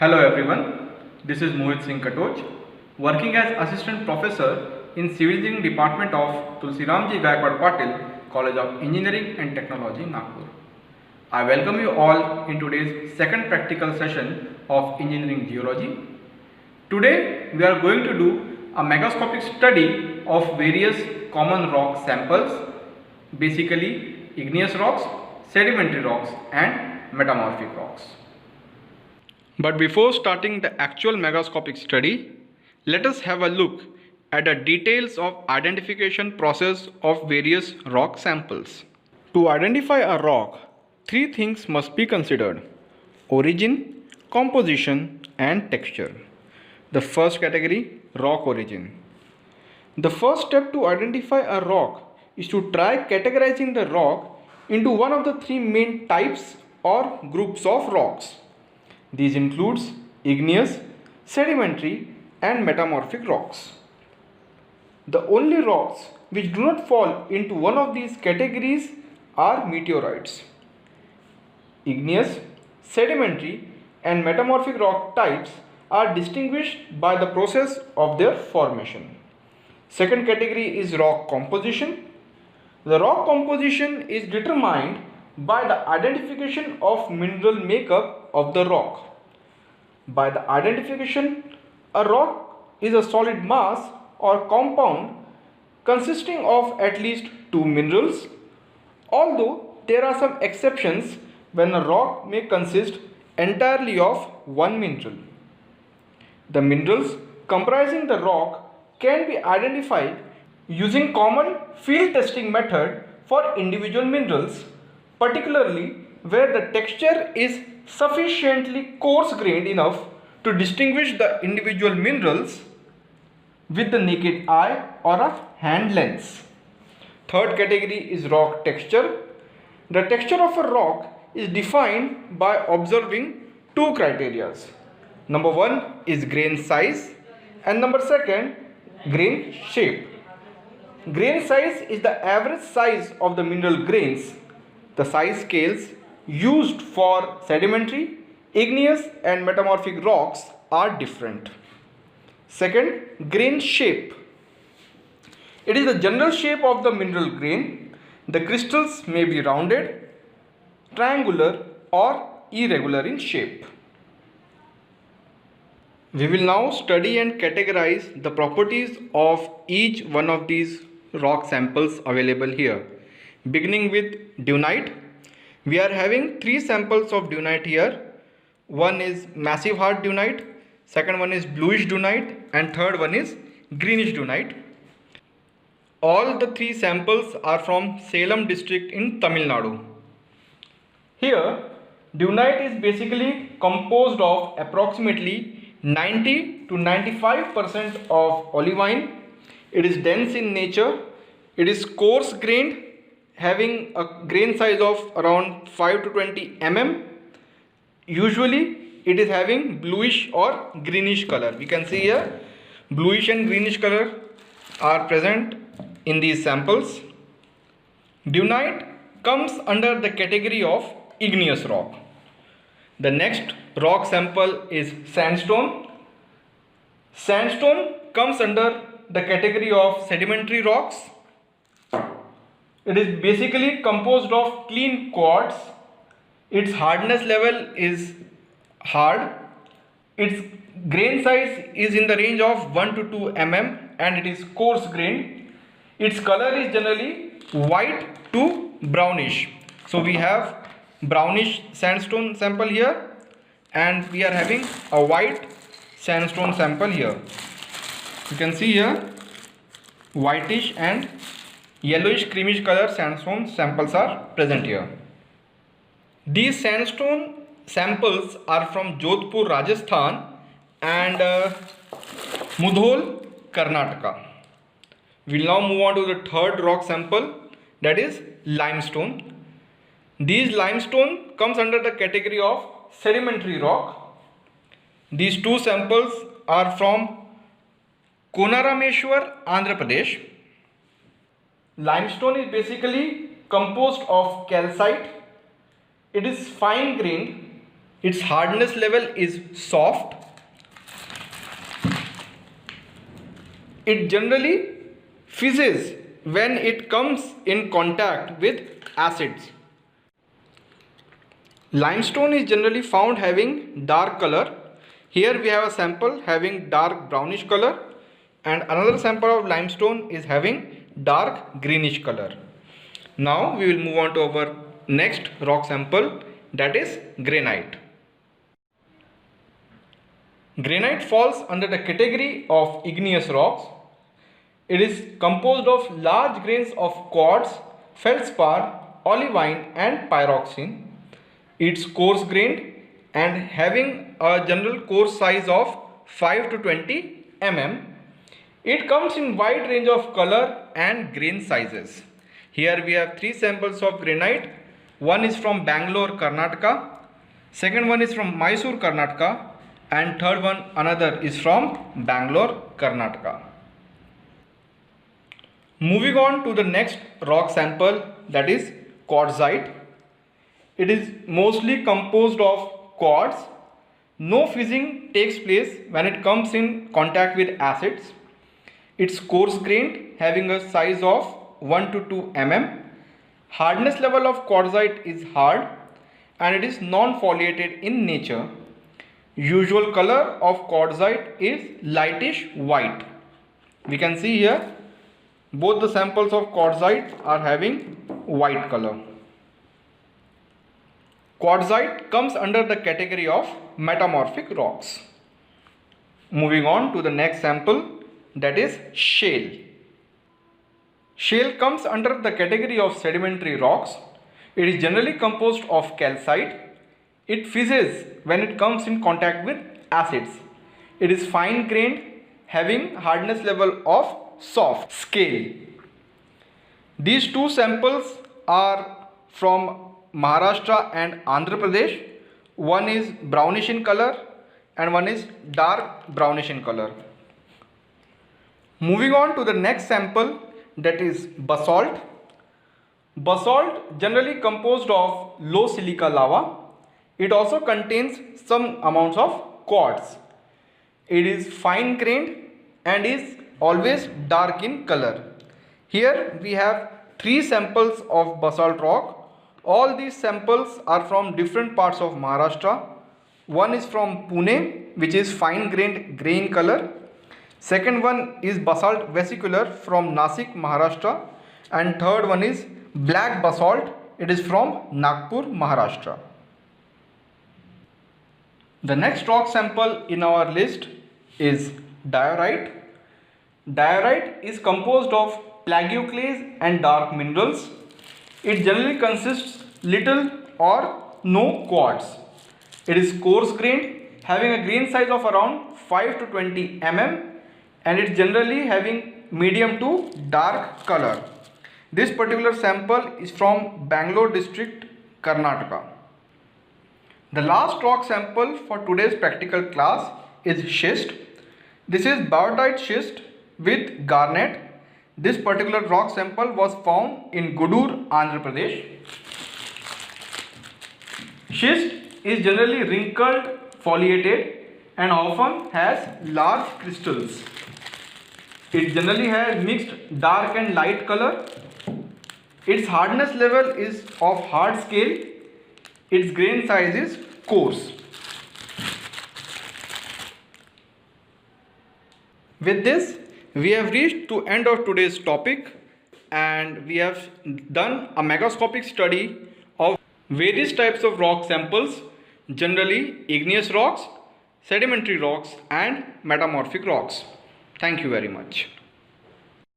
Hello everyone, this is Mohit Singh Katoj, working as Assistant Professor in Civil Engineering Department of Tulsiramji Gaikwad Patil, College of Engineering and Technology, Nagpur. I welcome you all in today's second practical session of Engineering Geology. Today we are going to do a megascopic study of various common rock samples, basically igneous rocks, sedimentary rocks and metamorphic rocks. But before starting the actual megascopic study, let us have a look at the details of identification process of various rock samples. To identify a rock, three things must be considered: origin, composition and texture. The first category, rock origin. The first step to identify a rock is to try categorizing the rock into one of the three main types or groups of rocks. These includes igneous, sedimentary and metamorphic rocks. The only rocks which do not fall into one of these categories are meteorites. Igneous, sedimentary and metamorphic rock types are distinguished by the process of their formation. Second category is rock composition. The rock composition is determined by the identification of mineral makeup of the rock. By the identification, a rock is a solid mass or compound consisting of at least two minerals, although there are some exceptions when a rock may consist entirely of one mineral. The minerals comprising the rock can be identified using common field testing method for individual minerals, particularly where the texture is sufficiently coarse grained enough to distinguish the individual minerals with the naked eye or a hand lens. Third category is rock texture. The texture of a rock is defined by observing two criteria. Number one is grain size and number second, grain shape. Grain size is the average size of the mineral grains. The size scales used for sedimentary, igneous and metamorphic rocks are different. Second, grain shape. It is the general shape of the mineral grain. The crystals may be rounded, triangular or irregular in shape. We will now study and categorize the properties of each one of these rock samples available here. Beginning with dunite, we are having three samples of dunite here. One is massive hard dunite, second one is bluish dunite and third one is greenish dunite. All the three samples are from Salem district in Tamil Nadu. Here, dunite is basically composed of approximately 90 to 95% of olivine. It is dense in nature. It is coarse grained, having a grain size of around 5 to 20 mm. Usually it is having bluish or greenish color. We can see here bluish and greenish color are present in these samples. Dunite comes under the category of igneous rock. The next rock sample is sandstone. Sandstone comes under the category of sedimentary rocks. It is basically composed of clean quartz. Its hardness level is hard. Its grain size is in the range of 1 to 2 mm and it is coarse grained. Its color is generally white to brownish. So we have brownish sandstone sample here and we are having a white sandstone sample here. You can see here whitish and yellowish creamish color sandstone samples are present here. These sandstone samples are from Jodhpur, Rajasthan and Mudhol, Karnataka. We will now move on to the third rock sample, that is limestone. These limestone comes under the category of sedimentary rock. These two samples are from Konarameshwar, Andhra Pradesh. Limestone is basically composed of calcite. It is fine grained. Its hardness level is soft. It generally fizzes when it comes in contact with acids. Limestone is generally found having dark color. Here we have a sample having dark brownish color, and another sample of limestone is having dark greenish color. Now we will move on to our next rock sample, that is granite. Granite falls under the category of igneous rocks. It is composed of large grains of quartz, feldspar, olivine and pyroxene. It's coarse grained and having a general core size of 5 to 20 mm. It comes in wide range of color and grain sizes. Here we have 3 samples of granite. One is from Bangalore, Karnataka. Second one is from Mysore, Karnataka. And third one, another is from Bangalore, Karnataka. Moving on to the next rock sample, that is quartzite. It is mostly composed of quartz. No fizzing takes place when it comes in contact with acids. It's coarse grained, having a size of 1 to 2 mm. Hardness level of quartzite is hard and it is non-foliated in nature. Usual color of quartzite is lightish white. We can see here both the samples of quartzite are having white color. Quartzite comes under the category of metamorphic rocks. Moving on to the next sample, that is shale. Shale comes under the category of sedimentary rocks. It is generally composed of calcite. It fizzes when it comes in contact with acids. It is fine grained, having hardness level of soft scale. These 2 samples are from Maharashtra and Andhra Pradesh. One is brownish in color and one is dark brownish in color. Moving on to the next sample, that is basalt. Basalt generally composed of low silica lava. It also contains some amounts of quartz. It is fine grained and is always dark in color. Here we have 3 samples of basalt rock. All these samples are from different parts of Maharashtra. One is from Pune, which is fine grained grey in color. Second one is basalt vesicular from Nasik, Maharashtra. And third one is black basalt. It is from Nagpur, Maharashtra. The next rock sample in our list is diorite. Diorite is composed of plagioclase and dark minerals. It generally consists little or no quartz. It is coarse grained, having a grain size of around 5 to 20 mm, and it's generally having medium to dark color. This particular sample is from Bangalore district, Karnataka. The last rock sample for today's practical class is schist. This is biotite schist with garnet. This particular rock sample was found in Gudur, Andhra Pradesh. Schist is generally wrinkled, foliated and often has large crystals. It generally has mixed dark and light color. Its hardness level is of hard scale. Its grain size is coarse. With this, we have reached to end of today's topic and we have done a megascopic study of various types of rock samples, generally igneous rocks, sedimentary rocks and metamorphic rocks. Thank you very much.